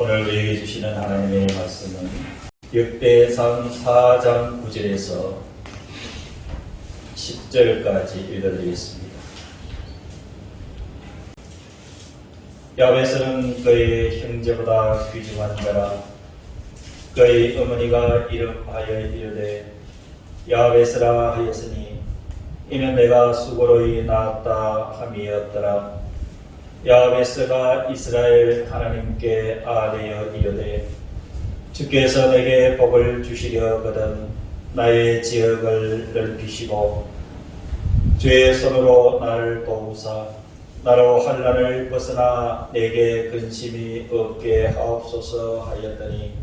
오늘 우리에게 주시는 하나님의 말씀은 역대상 4장 9절에서 10절까지 읽어드리겠습니다. 야베스는 그의 형제보다 귀중한 자라. 그의 어머니가 이름하여 이르되 야베스라 하였으니 이는 내가 수고로이 낳았다 함이었더라. 야베스가 이스라엘 하나님께 아뢰어 이르되 주께서 내게 복을 주시려거든 나의 지역을 넓히시고 주의 손으로 나를 도우사 나로 환난을 벗어나 내게 근심이 없게 하옵소서 하였더니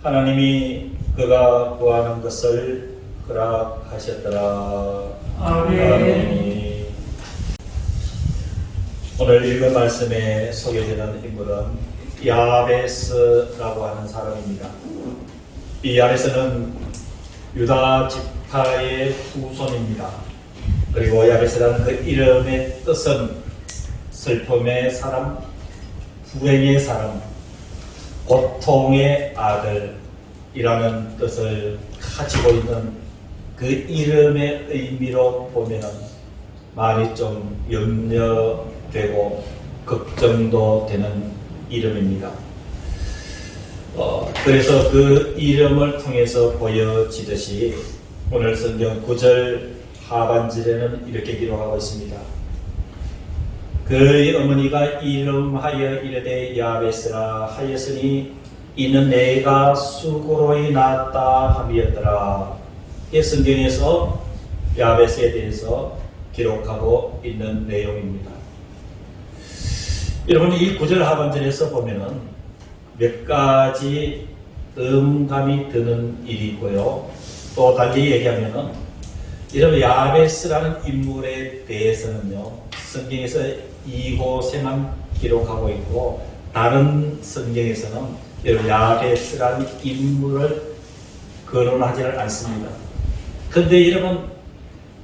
하나님이 그가 구하는 것을 허락하셨더라. 아멘. 오늘 읽은 말씀에 소개되는 인물은 야베스라고 하는 사람입니다. 이 야베스는 유다 지파의 후손입니다. 그리고 야베스라는 그 이름의 뜻은 슬픔의 사람, 불행의 사람, 고통의 아들이라는 뜻을 가지고 있는 그 이름의 의미로 보면은 많이 좀 염려되고 걱정도 되는 이름입니다. 그래서 그 이름을 통해서 보여지듯이 오늘 성경 9절 하반절에는 이렇게 기록하고 있습니다. 그의 어머니가 이름하여 이르되 야베스라 하였으니 이는 내가 수고로이 낳았다 함이었더라. 이 성경에서 야베스에 대해서 기록하고 있는 내용입니다. 여러분 이 9절 하반절에서 보면은 몇 가지 음감이 드는 일이 있고요. 또 달리 얘기하면은 이런 야베스라는 인물에 대해서는요 성경에서 이곳에만 기록하고 있고 다른 성경에서는 이런 야베스라는 인물을 거론하지는 않습니다. 그런데 여러분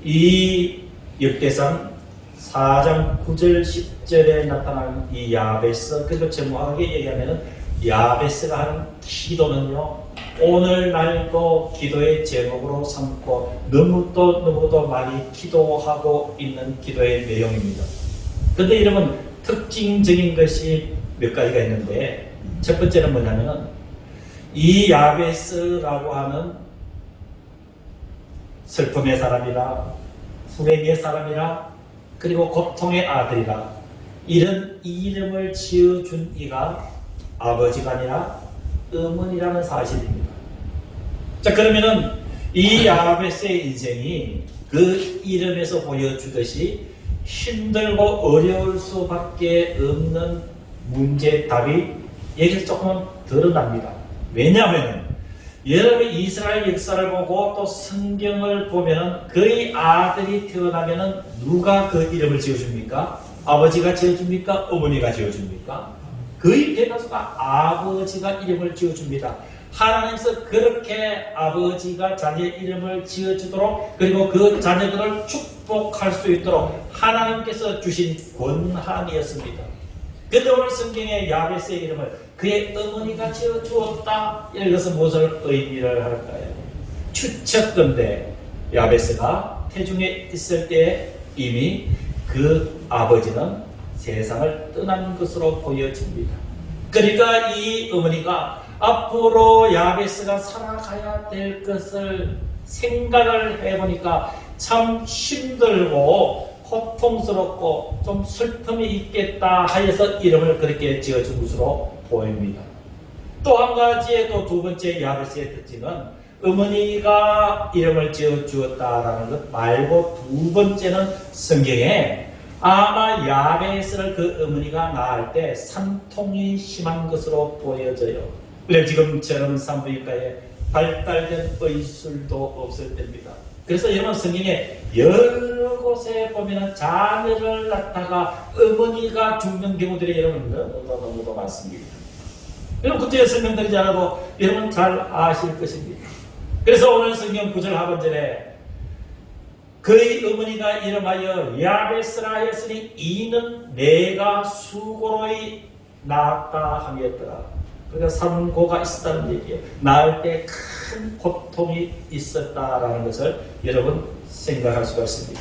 이 역대상 4장 9절 10절에 나타난 이 야베스, 그리고 정확하게 얘기하면 야베스가 하는 기도는요 오늘날도 기도의 제목으로 삼고 너무도 많이 기도하고 있는 기도의 내용입니다. 그런데 여러분 특징적인 것이 몇 가지가 있는데 첫 번째는 뭐냐면 이 야베스라고 하는 슬픔의 사람이라 불행의 사람이라 그리고 고통의 아들이라 이런 이름을 지어준 이가 아버지가 아니라 어머니라는 사실입니다. 자 그러면은 이 야베스의 인생이 그 이름에서 보여주듯이 힘들고 어려울 수밖에 없는 문제 답이 여기서 조금 드러납니다. 왜냐하면 여러분이 이스라엘 역사를 보고 또 성경을 보면은 그의 아들이 태어나면은 누가 그 이름을 지어줍니까? 아버지가 지어줍니까? 어머니가 지어줍니까? 거의 대다수가 아버지가 이름을 지어줍니다. 하나님께서 그렇게 아버지가 자녀의 이름을 지어주도록 그리고 그 자녀들을 축복할 수 있도록 하나님께서 주신 권한이었습니다. 그런데 오늘 성경의 야베스의 이름을 그의 어머니가 지어주었다. 이것은 무엇을 의미를 할까요? 추측건데 야베스가 태중에 있을 때 이미 그 아버지는 세상을 떠난 것으로 보여집니다. 그러니까 이 어머니가 앞으로 야베스가 살아가야 될 것을 생각을 해보니까 참 힘들고 고통스럽고 좀 슬픔이 있겠다 하여서 이름을 그렇게 지어준 것으로 보입니다. 또 한 가지의 또 두 번째 야베스의 특징은 어머니가 이름을 지어주었다라는 것 말고 두 번째는 성경에 아마 야베스를 그 어머니가 낳을 때 산통이 심한 것으로 보여져요. 그래 지금처럼 산부인과에 발달된 의술도 없을 때입니다. 그래서 여러분 성경에 여러 곳에 보면 자녀를 낳다가 어머니가 죽는 경우들이 여러분 너무도 많습니다. 여러분 그때 설명드리지 않아도 여러분 잘 아실 것입니다. 그래서 오늘 성경 9절 하반절에 그의 어머니가 이름하여 야베스라 하였으니 이는 내가 수고로이 낳았다 함이었더라. 그러니까 산고가 있었다는 얘기예요. 낳을 때 큰 고통이 있었다라는 것을 여러분 생각할 수가 있습니다.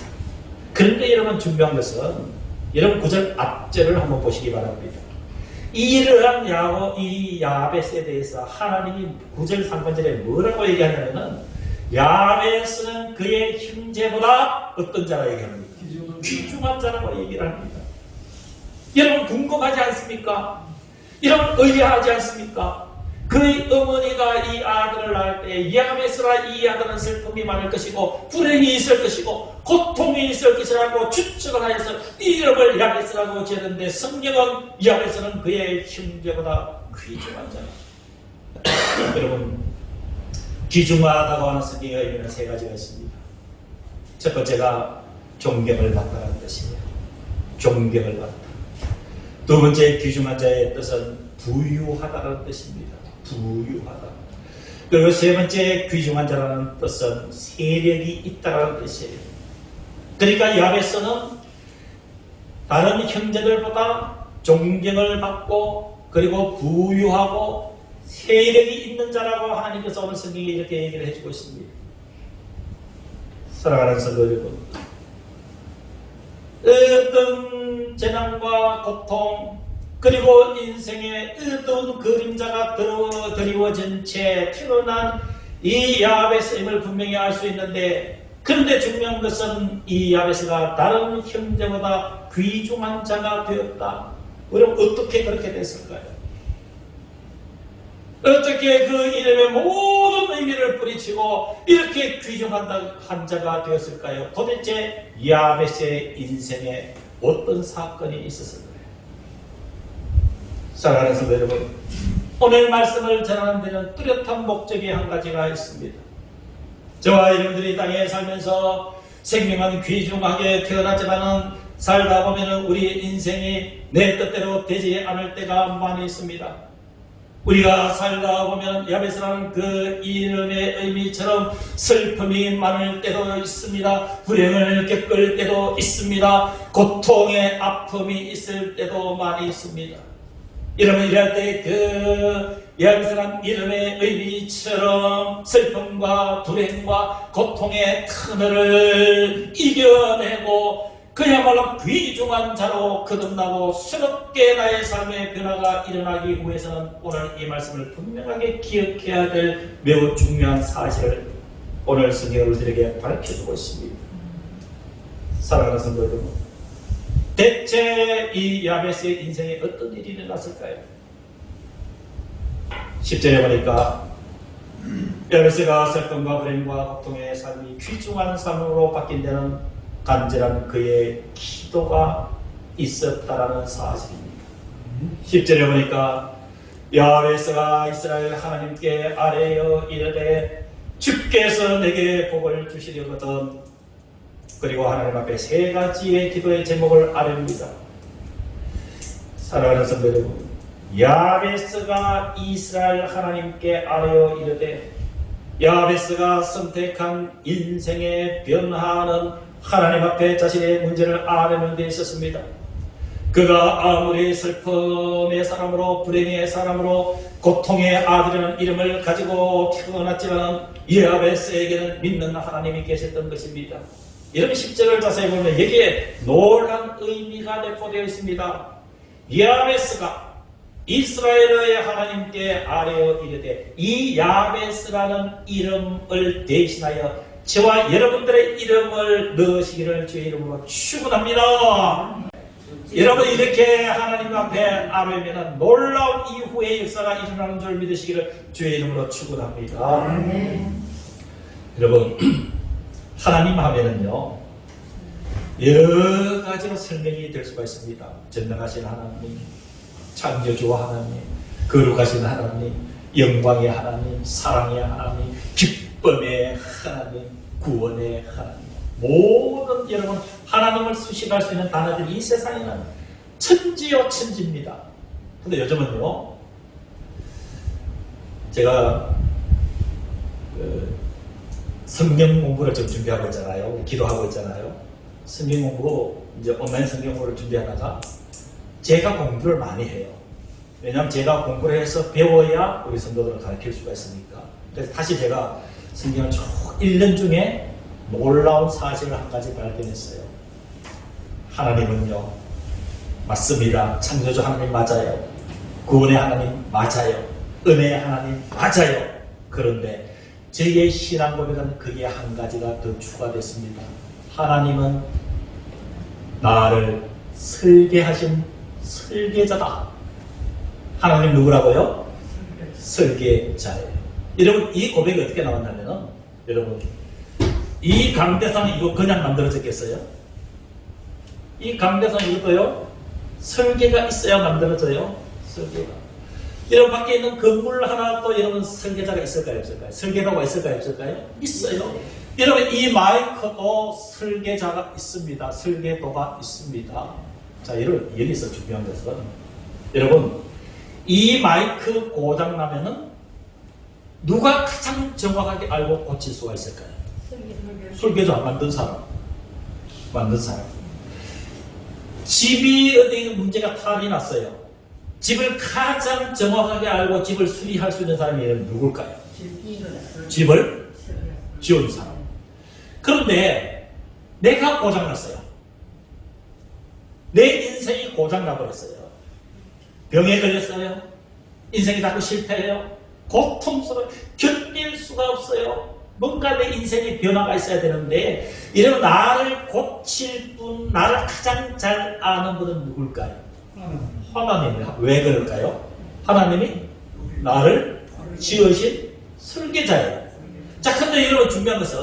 그런데 여러분 중요한 것은 여러분 9절 앞절을 한번 보시기 바랍니다. 이러한 이 야벳에 대해서 하나님이 9절 3번절에 뭐라고 얘기하냐면은 야벳은 그의 형제보다 어떤 자라 얘기합니까? 귀중한 자라고 얘기를 합니다. 여러분 궁금하지 않습니까? 여러분 의아하지 않습니까? 그의 어머니가 이 아들을 낳을 때 야벳으라 이 아들은 슬픔이 많을 것이고 불행이 있을 것이고 고통이 있을 것이라고 추측을 하여서 이름을 야벳이라고 지었는데 성경은 야벳은 그의 형제보다 귀중한 자라. 여러분 귀중하다고 하는 성경의 의미는 세 가지가 있습니다. 첫 번째가 존경을 받다는 뜻이에요. 존경을 받다. 두 번째 귀중한 자의 뜻은 부유하다는 뜻입니다. 부유하다. 그리고 세 번째 귀중한 자라는 뜻은 세력이 있다는 뜻이에요. 그러니까 야벳은 다른 형제들보다 존경을 받고 그리고 부유하고 세력이 있는 자라고 하나님께서 오늘 성경에 이렇게 얘기를 해주고 있습니다. 사랑하는 성도 여러분, 어떤 재난과 고통 그리고 인생의 어두운 그림자가 드리워진 채 태어난 이 야벳임을 분명히 알 수 있는데, 그런데 중요한 것은 이 야벳가 다른 형제보다 귀중한 자가 되었다. 여러분 어떻게 그렇게 됐을까요? 어떻게 그 이름의 모든 의미를 뿌리치고 이렇게 귀중한 자가 되었을까요? 도대체 야벳의 인생에 어떤 사건이 있었을까요? 사랑하는 성도 여러분, 오늘 말씀을 전하는 데는 뚜렷한 목적이 한 가지가 있습니다. 저와 여러분들이 땅에 살면서 생명은 귀중하게 태어났지만은 살다 보면은 우리 인생이 내 뜻대로 되지 않을 때가 많이 있습니다. 우리가 살다 보면 야벳이라는 그 이름의 의미처럼 슬픔이 많을 때도 있습니다. 불행을 겪을 때도 있습니다. 고통의 아픔이 있을 때도 많이 있습니다. 여러분 이럴 때 그 야벳이라는 이름의 의미처럼 슬픔과 불행과 고통의 터널을 이겨내고 그야말로 귀중한 자로 거듭나고 새롭게 나의 삶의 변화가 일어나기 위해서는 오늘 이 말씀을 분명하게 기억해야 될 매우 중요한 사실을 오늘 성경을 우리에게 밝혀주고 있습니다. 사랑하는 성도 여러분, 대체 이 야벳의 인생에 어떤 일이 일어났을까요? 10절에 보니까 야벳가 슬픔과 불행과 고통의 삶이 귀중한 삶으로 바뀐 데는 간절한 그의 기도가 있었다라는 사실입니다. 10절에 보니까 야벳가 이스라엘 하나님께 아뢰어 이르되 주께서 내게 복을 주시려거든. 그리고 하나님 앞에 세 가지의 기도의 제목을 아뢰입니다. 사랑하는 성도 여러분, 야벳가 이스라엘 하나님께 아뢰어 이르되 야벳가 선택한 인생의 변화는 하나님 앞에 자신의 문제를 아뢰는 데 있었습니다. 그가 아무리 슬픔의 사람으로 불행의 사람으로 고통의 아들이라는 이름을 가지고 태어났지만 야벳에게는 믿는 하나님이 계셨던 것입니다. 여러분 10절을 자세히 보면 여기에 놀란 의미가 내포되어 있습니다. 야벳가 이스라엘의 하나님께 아뢰어 이르되 이 야벳이라는 이름을 대신하여 저와 여러분들의 이름을 넣으시기를 주의 이름으로 축원합니다. 여러분 이렇게 하나님 앞에 아뢰면 놀라운 이후의 역사가 일어나는 줄 믿으시기를 주의 이름으로 축원합니다. 여러분 하나님 하면은요 여러 가지로 설명이 될 수가 있습니다. 전능하신 하나님, 창조주 하나님, 거룩하신 하나님, 영광의 하나님, 사랑의 하나님, 기쁨의 하나님, 구원의 하나님, 모든 여러분 하나님을 수식할 수 있는 단어들이 이 세상에는 천지요 천지입니다. 근데 요즘은요 제가 성경 공부를 좀 준비하고 있잖아요. 기도하고 있잖아요. 성경 공부 이제 온라인 성경 공부를 준비하다가 제가 공부를 많이 해요. 왜냐하면 제가 공부를 해서 배워야 우리 성도들을 가르칠 수가 있으니까. 그래서 다시 제가 성경을 쭉 1년 중에 놀라운 사실을 한 가지 발견했어요. 하나님은요, 맞습니다. 창조주 하나님 맞아요. 구원의 하나님 맞아요. 은혜의 하나님 맞아요. 그런데 저의 신앙 고백은 그게 한 가지가 더 추가됐습니다. 하나님은 나를 설계하신 설계자다. 하나님 누구라고요? 설계자예요. 여러분, 이 고백이 어떻게 나왔냐면, 여러분, 이 강대상이 이거 그냥 만들어졌겠어요? 이 강대상 이것도요, 설계가 있어야 만들어져요. 설계가. 여러분, 밖에 있는 건물 하나도 여러분 설계자가 있을까요? 없을까요? 설계도가 있을까요? 없을까요? 있어요. 여러분, 이 마이크도 설계자가 있습니다. 설계도가 있습니다. 자, 여러분, 여기서 중요한 것은, 여러분, 이 마이크 고장 나면은 누가 가장 정확하게 알고 고칠 수가 있을까요? 설계자 만든 사람. 만든 사람. 집이 어디 문제가 탈이 났어요. 집을 가장 정확하게 알고 집을 수리할 수 있는 사람이 누굴까요? 집을 지은 사람. 그런데 내가 고장났어요. 내 인생이 고장나버렸어요. 병에 걸렸어요. 인생이 자꾸 실패해요. 고통스러워요. 견딜 수가 없어요. 뭔가 내 인생에 변화가 있어야 되는데, 이러면 나를 고칠 분, 나를 가장 잘 아는 분은 누굴까요? 하나님이에요. 왜 그럴까요? 하나님이 나를 지으신 설계자예요. 자, 근데 여러분 중요한 것은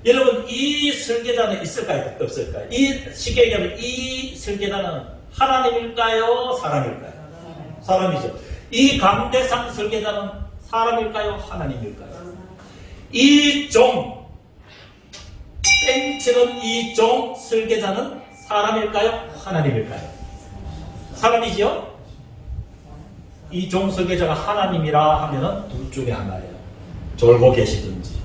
여러분 이 설계자는 있을까요? 없을까요? 이 쉽게 얘기하면 이 설계자는 하나님일까요? 사람일까요? 사람이죠. 이 강대상 설계자는 사람일까요? 하나님일까요? 이 종, 땡치는 이 종 설계자는 사람일까요? 하나님일까요? 사람이지요? 이 종 설계자가 하나님이라 하면은 둘 중에 하나예요. 졸고 계시든지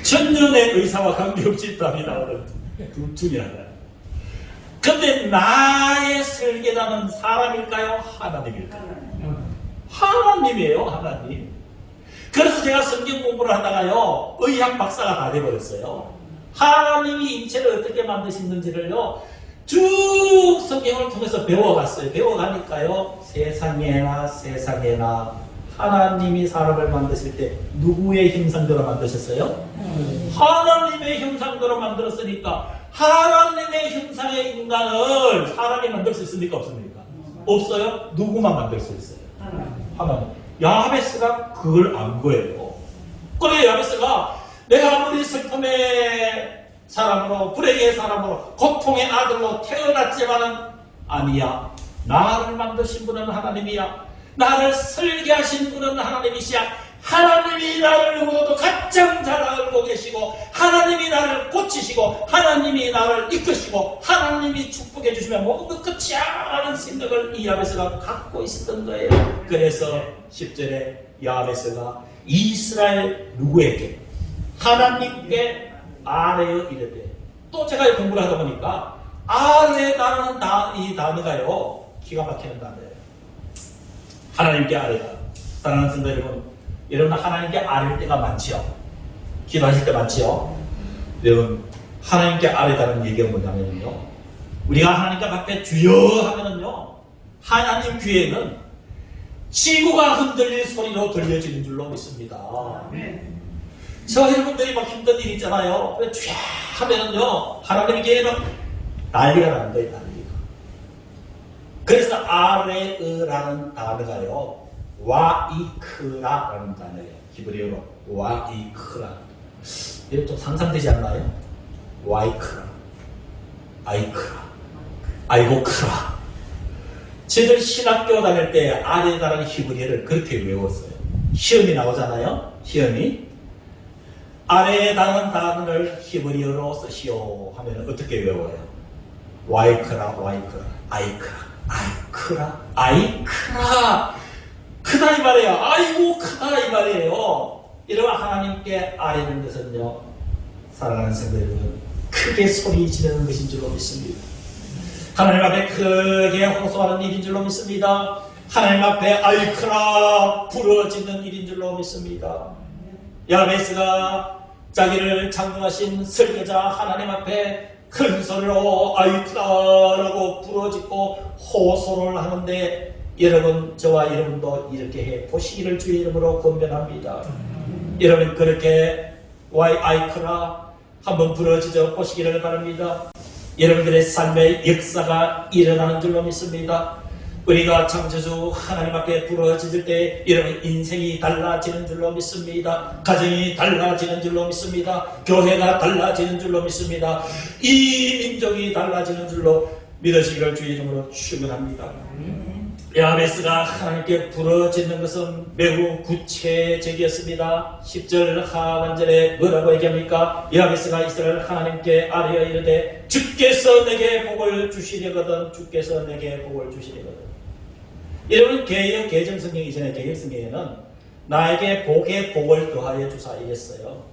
천년의 의사와 관계없이 답이 나오는 둘 중에 하나예요. 근데 나의 설계자는 사람일까요? 하나님일까요? 하나님이에요. 하나님. 그래서 제가 성경 공부를 하다가요, 의학 박사가 다 돼버렸어요. 하나님이 인체를 어떻게 만드시는지를요 쭉 성경을 통해서 배워갔어요. 배워가니까요, 세상에나 하나님이 사람을 만드실 때 누구의 형상대로 만드셨어요? 하나님의 형상대로 만들었으니까 하나님의 형상의 인간을 사람이 만들 수 있습니까? 없습니까? 없어요? 누구만 만들 수 있어요? 하나님. 야베스가 그걸 안 거예요. 그래, 야베스가 내가 아무리 슬픔의 사람으로, 불행의 사람으로, 고통의 아들로 태어났지만은 아니야. 나를 만드신 분은 하나님이야. 나를 설계하신 분은 하나님이시야. 하나님이 나를 모두 가장 잘 알고 계시고, 하나님이 나를 고치시고, 하나님이 나를 이끄시고, 하나님이 축복해 주시면 모든 것 끝이야 라는 생각을 이 야베스가 갖고 있었던 거예요. 그래서 10절에 야베스가 이스라엘 누구에게? 하나님께 아뢰어 이르되. 또 제가 공부를 하다 보니까 아뢰다라는 이 단어가요 기가 막히는 단어예요. 하나님께 아뢰다. 사랑하는 성도 여러분 하나님께 아뢰 때가 많지요. 기도하실 때 많지요. 여러분 하나님께 아뢰다는 얘기가 뭐냐면요, 우리가 하나님께 앞에 주여 하면은요, 하나님 귀에는 지구가 흔들릴 소리로 들려지는 줄로 믿습니다. 저 여러분들이 막 힘든 일 있잖아요. 주야 하면은요, 하나님 귀에는 난리가 나는 거예요. 난리가. 그래서 아레으라는 단어가요, 와이크라라는 단어예요. 히브리어로 와이크라. 이게 좀 상상되지 않나요? 와이크라, 아이크라, 아이고크라. 저희들 신학교 다닐 때 아레다라는 히브리어를 그렇게 외웠어요. 시험이 나오잖아요. 시험이 아레다라는 단어를 히브리어로 쓰시오 하면 어떻게 외워요? 와이크라, 와이크라, 아이크라, 아이크라, 아이크라. 크다 이 말이에요. 아이고 크다 이 말이에요. 이러면 하나님께 아뢰는 것은요, 사랑하는 성도 여러분, 크게 소리 지르는 것인 줄로 믿습니다. 하나님 앞에 크게 호소하는 일인 줄로 믿습니다. 하나님 앞에 아이크라 부러지는 일인 줄로 믿습니다. 야베스가 자기를 창조하신 설계자 하나님 앞에 큰 소리로 아이크라라고 부러지고 호소를 하는데, 여러분, 저와 여러분도 이렇게 해 보시기를 주의 이름으로 권면합니다. 여러분, 그렇게 아이크라 한번 부러지져 보시기를 바랍니다. 여러분들의 삶의 역사가 일어나는 줄로 믿습니다. 우리가 창조주 하나님 앞에 부러질 때 여러분 인생이 달라지는 줄로 믿습니다. 가정이 달라지는 줄로 믿습니다. 교회가 달라지는 줄로 믿습니다. 이 민족이 달라지는 줄로 믿으시기를 주의 이름으로 축원합니다. 야베스가 하나님께 부러지는 것은 매우 구체적이었습니다. 10절 하반절에 뭐라고 얘기합니까? 야베스가 이스라엘 하나님께 아뢰어 이르되 주께서 내게 복을 주시려거든, 주께서 내게 복을 주시려거든. 여러분, 개정성경 이전에 개정성경에는 나에게 복에 복을 더하여 주사 이랬어요.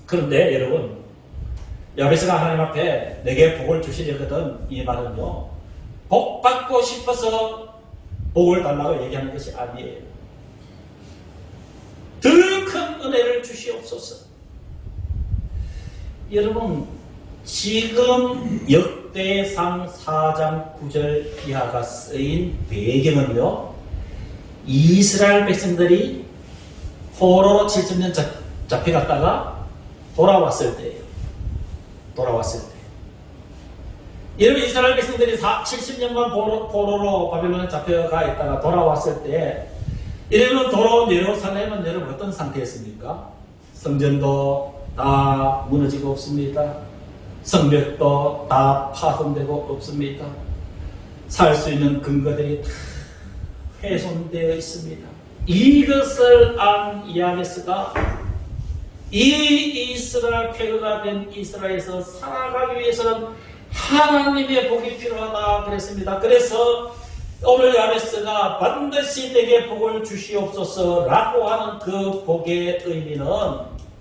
그런데 여러분, 야베스가 하나님 앞에 내게 복을 주시려거든, 이 말은요, 복 받고 싶어서 복을 달라고 얘기하는 것이 아니에요. 더 큰 은혜를 주시옵소서. 여러분, 지금 역대상 4장 9절 이하가 쓰인 배경은요, 이스라엘 백성들이 포로로 7천년 잡혀갔다가 돌아왔을 때예요. 돌아왔을 때. 여러분, 이스라엘 백성들이 70년간 포로로 바빌론에 잡혀가 있다가 돌아왔을 때, 여러분, 돌아온 예루살렘은 여러분 어떤 상태였습니까? 성전도 다 무너지고 없습니다. 성벽도 다 파손되고 없습니다. 살 수 있는 근거들이 다 훼손되어 있습니다. 이것을 안 야베스가 이 이스라엘 폐허가 된 이스라엘에서 살아가기 위해서는 하나님의 복이 필요하다 그랬습니다. 그래서 오늘 야베스가 반드시 내게 복을 주시옵소서 라고 하는 그 복의 의미는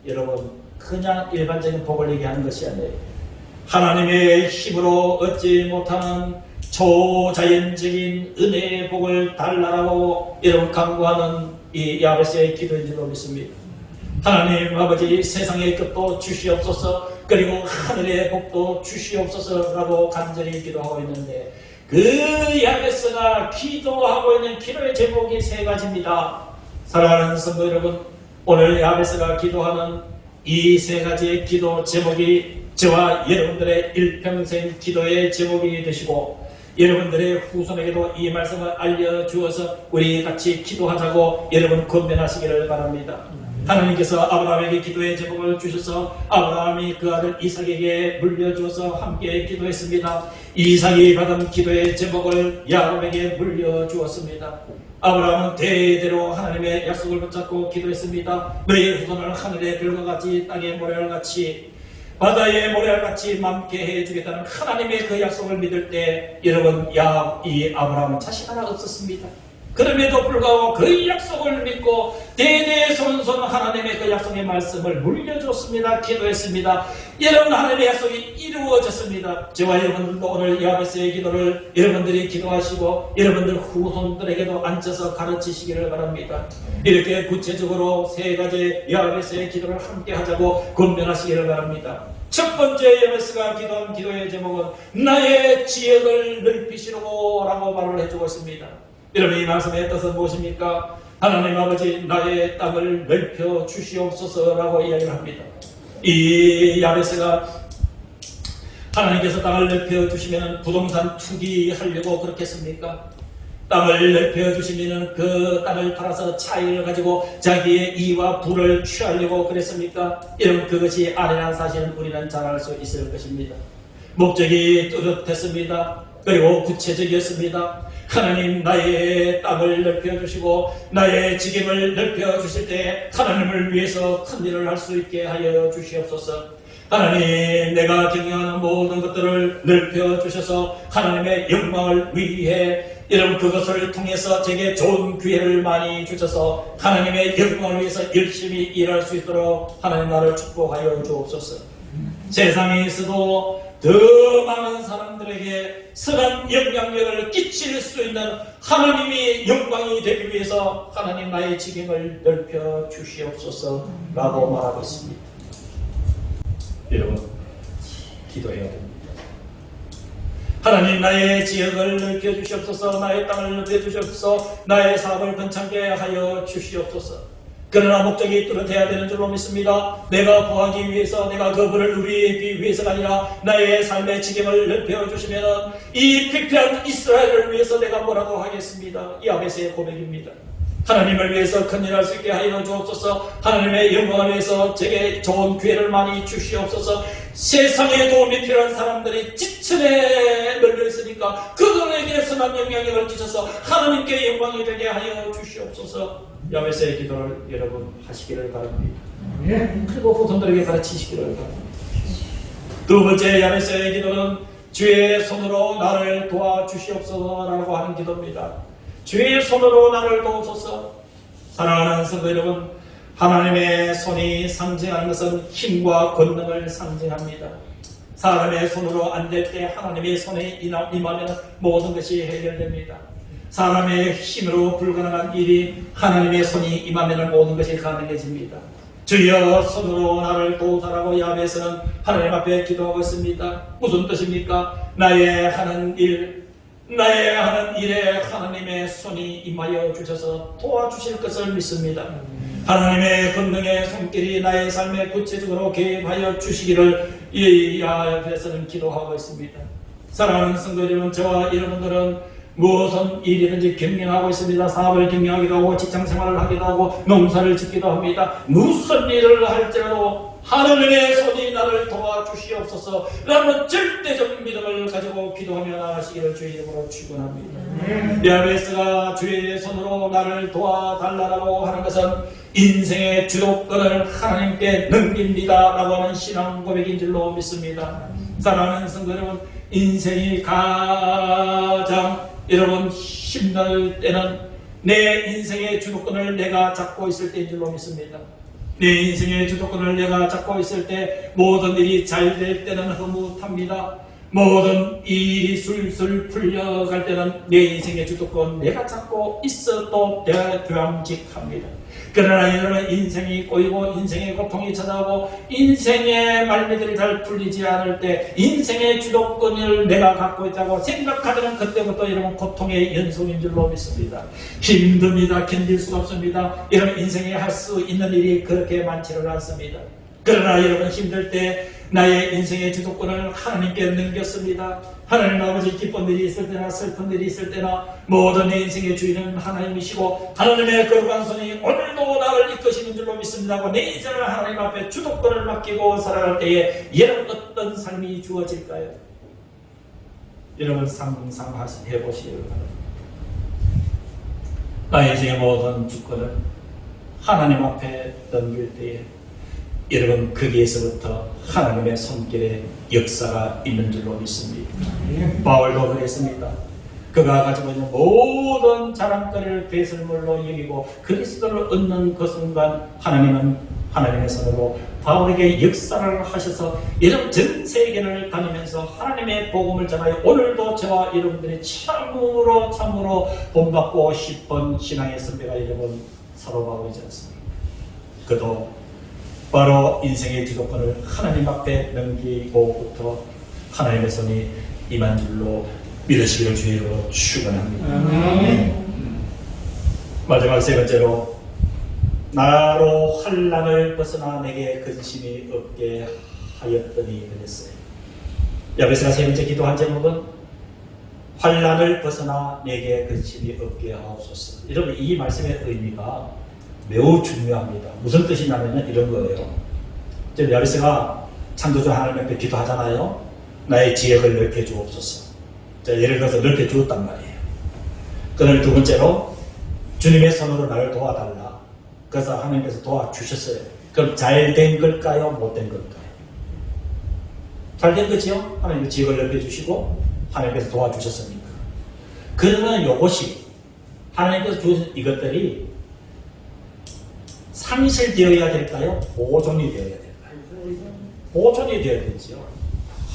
여러분 그냥 일반적인 복을 얘기하는 것이 아니에요. 하나님의 힘으로 얻지 못하는 초자연적인 은혜의 복을 달라라고 여러분 간구하는 이 야베스의 기도인 줄로 믿습니다. 하나님 아버지, 세상의 끝도 주시옵소서, 그리고 하늘의 복도 주시옵소서라고 간절히 기도하고 있는데, 그 야베스가 기도하고 있는 기도의 제목이 세 가지입니다. 사랑하는 성도 여러분, 오늘 야베스가 기도하는 이 세 가지의 기도 제목이 저와 여러분들의 일평생 기도의 제목이 되시고, 여러분들의 후손에게도 이 말씀을 알려주어서 우리 같이 기도하자고 여러분 권면하시기를 바랍니다. 하나님께서 아브라함에게 기도의 제목을 주셔서 아브라함이 그 아들 이삭에게 물려주어서 함께 기도했습니다. 이삭이 받은 기도의 제목을 야곱에게 물려주었습니다. 아브라함은 대대로 하나님의 약속을 붙잡고 기도했습니다. 너의 후손을 하늘의 별과 같이 땅의 모래알같이 바다의 모래알같이 많게 해주겠다는 하나님의 그 약속을 믿을 때 여러분, 이 아브라함은 자식 하나 없었습니다. 그럼에도 불구하고 그 약속을 믿고 대대손손 하나님의 그 약속의 말씀을 물려줬습니다. 기도했습니다. 여러분, 하나님의 약속이 이루어졌습니다. 저와 여러분들도 오늘 야베스의 기도를 여러분들이 기도하시고 여러분들 후손들에게도 앉혀서 가르치시기를 바랍니다. 이렇게 구체적으로 세 가지 야베스의 기도를 함께 하자고 권면하시기를 바랍니다. 첫 번째 야베스가 기도한 기도의 제목은 나의 지역을 넓히시라고 라고 말을 해주고 있습니다. 여러분, 이 말씀의 뜻은 무엇입니까? 하나님 아버지, 나의 땅을 넓혀 주시옵소서라고 이야기를 합니다. 이 야베스가 하나님께서 땅을 넓혀 주시면 부동산 투기하려고 그렇겠습니까? 땅을 넓혀 주시면 그 땅을 팔아서 차익을 가지고 자기의 이와 부를 취하려고 그랬습니까? 여러분, 그것이 아니라는 사실은 우리는 잘 알 수 있을 것입니다. 목적이 뚜렷했습니다. 그리고 구체적이었습니다. 하나님, 나의 땅을 넓혀주시고 나의 지경을 넓혀주실 때 하나님을 위해서 큰 일을 할 수 있게 하여 주시옵소서. 하나님, 내가 경영하는 모든 것들을 넓혀주셔서 하나님의 영광을 위해 여러분 그것을 통해서 제게 좋은 기회를 많이 주셔서 하나님의 영광을 위해서 열심히 일할 수 있도록 하나님 나를 축복하여 주옵소서. 세상에 있어도 더 많은 사람들에게 선한 영향력을 끼칠 수 있는 하나님이 영광이 되기 위해서 하나님 나의 지경을 넓혀 주시옵소서라고 말하고 있습니다. 여러분, 기도해야 됩니다. 하나님 나의 지역을 넓혀 주시옵소서, 나의 땅을 넓혀 주시옵소서, 나의 사업을 번창게 하여 주시옵소서. 그러나 목적이 뚜렷해야 되는 줄로 믿습니다. 내가 구하기 위해서, 내가 그분을 누리기 위해서가 아니라 나의 삶의 지경을 넓혀 주시면 이 피폐한 이스라엘을 위해서 내가 뭐라도 하겠습니다. 이 아베스의 고백입니다. 하나님을 위해서 큰일 할 수 있게 하여 주옵소서. 하나님의 영광을 위해서 제게 좋은 기회를 많이 주시옵소서. 세상에 도움이 필요한 사람들이 지천에 널려 있으니까 그들에게 선한 영향력을 끼쳐서 하나님께 영광이 되게 하여 주시옵소서. 야베스의 기도를 여러분 하시기를 바랍니다. 그리고 후손들에게 가르치시기를 바랍니다. 두 번째 야베스의 기도는 주의 손으로 나를 도와주시옵소서라고 하는 기도입니다. 주의 손으로 나를 도우소서. 사랑하는 성도 여러분, 하나님의 손이 상징하는 것은 힘과 권능을 상징합니다. 사람의 손으로 안 될 때 하나님의 손에 임하면 모든 것이 해결됩니다. 사람의 힘으로 불가능한 일이 하나님의 손이 임하면 모든 것이 가능해집니다. 주여 손으로 나를 도우사라고 야베스는 하나님 앞에 기도하고 있습니다. 무슨 뜻입니까? 나의 하는 일에 하나님의 손이 임하여 주셔서 도와주실 것을 믿습니다. 하나님의 권능의 손길이 나의 삶에 구체적으로 개입하여 주시기를 이 야베스는 기도하고 있습니다. 사랑하는 성도 여러분, 저와 여러분들은 무슨 일이든지 경영하고 있습니다. 사업을 경영하기도 하고 직장생활을 하기도 하고 농사를 짓기도 합니다. 무슨 일을 할지라도 하나님의 손이 나를 도와주시옵소서 라는 절대적 믿음을 가지고 기도하며 나가시기를 주의 이름으로 축원합니다. 야베스가 주의 손으로 나를 도와달라고 하는 것은 인생의 주도권을 하나님께 넘깁니다 라고 하는 신앙 고백인 줄로 믿습니다. 사랑하는 성도 여러분, 인생이 가장 여러분 힘들 때는 내 인생의 주도권을 내가 잡고 있을 때인 줄로 믿습니다. 내 인생의 주도권을 내가 잡고 있을 때 모든 일이 잘 될 때는 흐뭇합니다. 모든 일이 술술 풀려갈 때는 내 인생의 주도권 내가 잡고 있어도 되am직합니다. 그러나 여러분 인생이 꼬이고 인생의 고통이 찾아오고 인생의 말미들이 잘 풀리지 않을 때 인생의 주도권을 내가 갖고 있다고 생각하면 그때부터 여러분 고통의 연속인 줄로 믿습니다. 힘듭니다. 견딜 수가 없습니다. 여러분 인생에 할 수 있는 일이 그렇게 많지는 않습니다. 그러나 여러분 힘들 때 나의 인생의 주도권을 하나님께 넘겼습니다. 하나님 아버지 기쁜 일이 있을 때나 슬픈 일이 있을 때나 모든 내 인생의 주인은 하나님이시고 하나님의 거룩한 손이 오늘도 나를 이끄시는 줄로 믿습니다. 내 인생을 하나님 앞에 주도권을 맡기고 살아갈 때에 여러분 어떤 삶이 주어질까요? 여러분 상상해 보시기를 바랍니다. 나의 인생의 모든 주권을 하나님 앞에 넘길 때에 여러분 거기에서부터 하나님의 손길의 역사가 있는 줄로 믿습니다. 바울도 그랬습니다. 그가 가지고 있는 모든 자랑거리를 배설물로 여기고 그리스도를 얻는 그 순간 하나님은 하나님의 손으로 바울에게 역사를 하셔서 여러분 전 세계를 다니면서 하나님의 복음을 전하여 오늘도 저와 여러분들이 참으로 본받고 싶은 신앙의 선배가 여러분 사로가고 있지 않습니까? 그도 바로 인생의 주도권을 하나님 앞에 넘기고부터 하나님의 손이 임한 줄로 믿으시기를 주의로 축원합니다. 마지막 세 번째로 나로 환난을 벗어나 내게 근심이 없게 하였더니 그랬어요. 야베스가 세 번째 기도한 제목은 환난을 벗어나 내게 근심이 없게 하옵소서. 여러분 이 말씀의 의미가 매우 중요합니다. 무슨 뜻이냐면 이런 거예요. 야베스가 창조주 하나님 앞에 기도하잖아요. 나의 지혜를 넓혀 주옵소서. 예를 들어서 넓혀 주었단 말이에요. 그 다음에 두 번째로 주님의 손으로 나를 도와달라. 그래서 하나님께서 도와주셨어요. 그럼 잘 된 걸까요? 못된 걸까요? 잘 된 거지요? 하나님께서 지혜를 넓혀 주시고 하나님께서 도와주셨습니다. 그러면 이것이 하나님께서 주신 이것들이 상실되어야 될까요? 보존이 되어야 될까요? 보존이 되어야 되지요.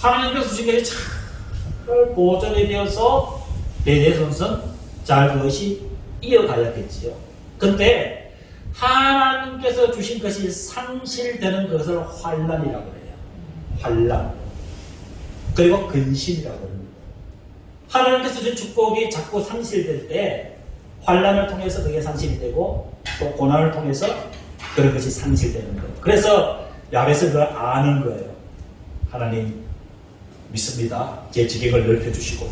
하나님께서 주신 것이 잘 보존이 되어서 대대손손 잘 그것이 이어가야겠지요. 근데 하나님께서 주신 것이 상실되는 것을 환난이라고 해요. 환난. 그리고 근심이라고 합니다. 하나님께서 주신 축복이 자꾸 상실될 때 환난을 통해서 그게 상실이 되고 또 고난을 통해서 그런 것이 상실되는 거예요. 그래서 야벳은 그걸 아는 거예요. 하나님 믿습니다. 제 지경을 넓혀주시고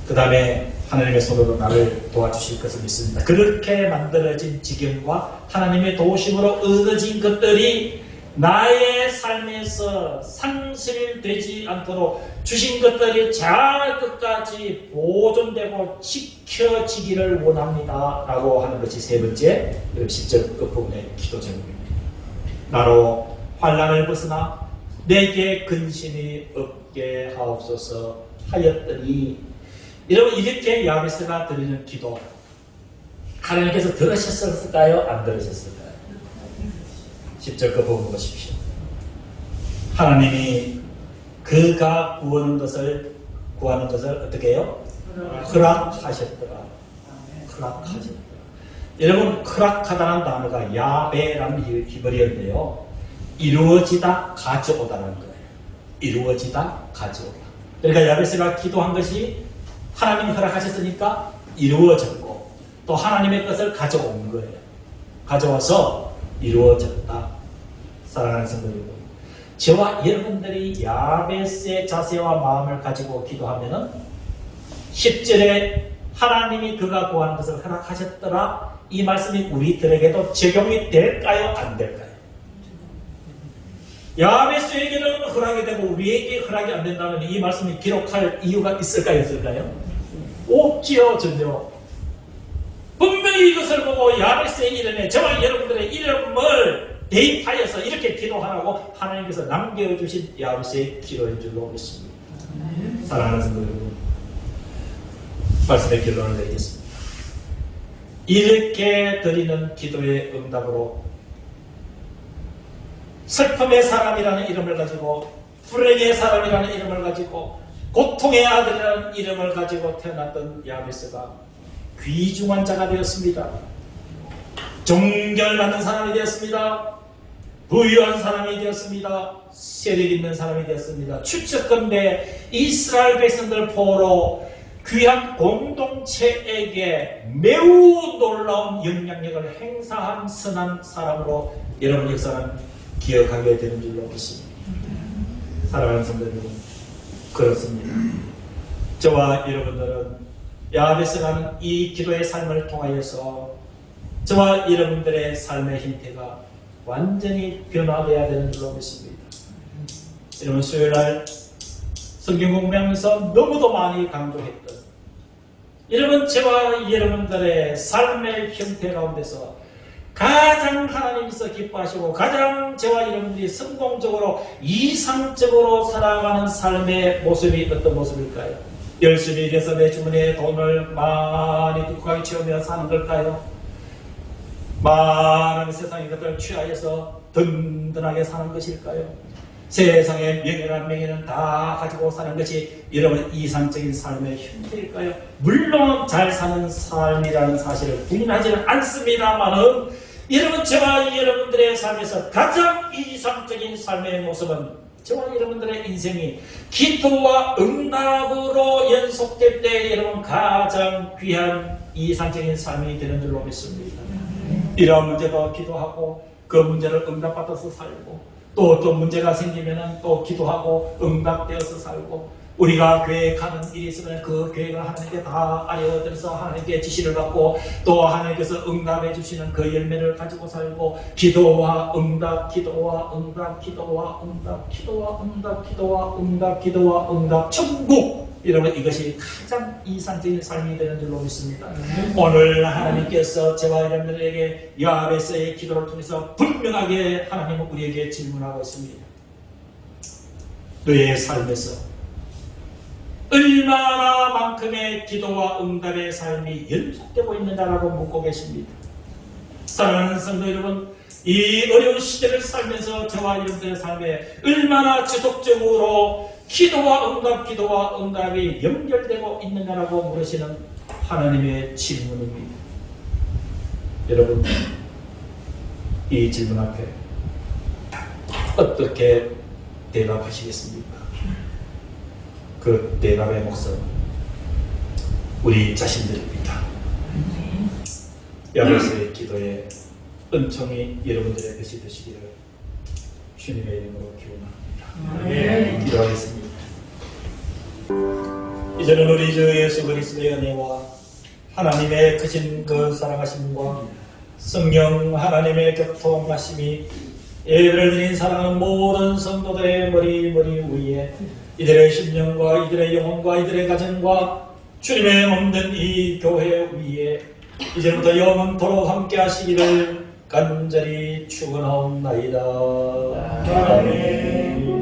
그 다음에 하나님의 손으로 나를 도와주실 것을 믿습니다. 그렇게 만들어진 지경과 하나님의 도우심으로 얻어진 것들이 나의 삶에서 상실되지 않도록 주신 것들이 잘 끝까지 보존되고 지켜지기를 원합니다 라고 하는 것이 세 번째 10절 끝부분의 기도 제목입니다. 나로 환난을 벗어나 내게 근심이 없게 하옵소서 하였더니, 여러분 이렇게 야베스가 드리는 기도 하나님께서 들으셨을까요? 안 들으셨을까요? 10절 그 부분 보십시오. 하나님이 그가 구하는 것을 어떻게 해요? 허락하셨더라. 허락하셨더라. 여러분 허락하다는 단어가 야베라는 히브리어인데요. 이루어지다 가져오다라는 거예요. 이루어지다 가져오다. 그러니까 야베스가 기도한 것이 하나님이 허락하셨으니까 이루어졌고 또 하나님의 것을 가져온 거예요. 가져와서 이루어졌다. 사랑하는 성도 여러분, 저와 여러분들이 야베스의 자세와 마음을 가지고 기도하면은 10절에 하나님이 그가 구하는 것을 허락하셨더라, 이 말씀이 우리들에게도 적용이 될까요? 안 될까요? 야베스에게는 허락이 되고 우리에게 허락이 안 된다면 이 말씀이 기록할 이유가 있을까요? 없을까요? 없지요. 전혀. 분명히 이것을 보고 야베스의 이름에 저와 여러분들의 이름을 대입하여서 이렇게 기도하라고 하나님께서 남겨주신 야베스의 기도인 줄로 믿습니다. 사랑하는 성도 여러분, 말씀의 결론을 내리겠습니다. 이렇게 드리는 기도의 응답으로 슬픔의 사람이라는 이름을 가지고, 불행의 사람이라는 이름을 가지고, 고통의 아들이라는 이름을 가지고 태어났던 야베스가 귀중한 자가 되었습니다. 존경받는 사람이 되었습니다. 부유한 사람이 되었습니다. 세력 있는 사람이 되었습니다. 추측건대 이스라엘 백성들 포로 귀한 공동체에게 매우 놀라운 영향력을 행사한 선한 사람으로 여러분 역사는 기억하게 되는 줄로 믿습니다. 사랑하는 성도 여러분, 그렇습니다. 저와 여러분들은 야베스라는 이 기도의 삶을 통하여서 저와 여러분들의 삶의 형태가 완전히 변화되어야 되는 줄로 믿습니다. 여러분 수요일날 성경 공부하면서 너무도 많이 강조했던, 여러분 저와 여러분들의 삶의 형태 가운데서 가장 하나님께서 기뻐하시고 가장 저와 여러분들이 성공적으로 이상적으로 살아가는 삶의 모습이 어떤 모습일까요? 열심히 일해서 내 주머니에 돈을 많이 두둑하게 채우며 사는 걸까요? 많은 세상의 것들을 취하여서 든든하게 사는 것일까요? 세상의 명예는 다 가지고 사는 것이 여러분 이상적인 삶의 형태일까요? 물론 잘 사는 삶이라는 사실을 부인하지는 않습니다만은 여러분 저와 여러분들의 삶에서 가장 이상적인 삶의 모습은 저와 여러분들의 인생이 기도와 응답으로 연속될 때 여러분 가장 귀한 이상적인 삶이 되는 줄로 믿습니다. 이러한 문제도 기도하고 그 문제를 응답받아서 살고 또 어떤 문제가 생기면 또 기도하고 응답되어서 살고, 우리가 교회에 가는 일이 있으면 그 교회가 하나님께 다 알려드려서 하나님께 지시를 받고 또 하나님께서 응답해 주시는 그 열매를 가지고 살고, 기도와 응답, 기도와 응답, 기도와 응답, 기도와 응답, 기도와 응답, 기도와 응답, 천국! 여러분 이것이 가장 이상적인 삶이 되는 줄로 믿습니다. 오늘 하나님께서 저와 여러분들에게 야베스의 기도를 통해서 분명하게 하나님은 우리에게 질문하고 있습니다. 너의 삶에서 얼마나 만큼의 기도와 응답의 삶이 연속되고 있느냐라고 묻고 계십니다. 사랑하는 성도 여러분, 이 어려운 시대를 살면서 저와 여러분들의 삶에 얼마나 지속적으로 기도와 응답이 연결되고 있느냐라고 물으시는 하나님의 질문입니다. 여러분, 이 질문 앞에 어떻게 대답하시겠습니까? 그 대답의 몫은 우리 자신들입니다. 야베스의 기도에 은총이 여러분들의 것이 되시기를 주님의 이름으로 기원합니다. 기도하겠습니다. 이제는 우리 주 예수 그리스도의 은혜와 하나님의 크신 그 사랑하심과 성령 하나님의 교통하심이 예배를 드린 사랑하는 모든 성도들의 머리 위에 이들의 심령과 이들의 영혼과 이들의 가정과 주님의 몸된 이 교회 위에 이제부터 영원토록 함께 하시기를 간절히 축원하옵나이다. 아멘.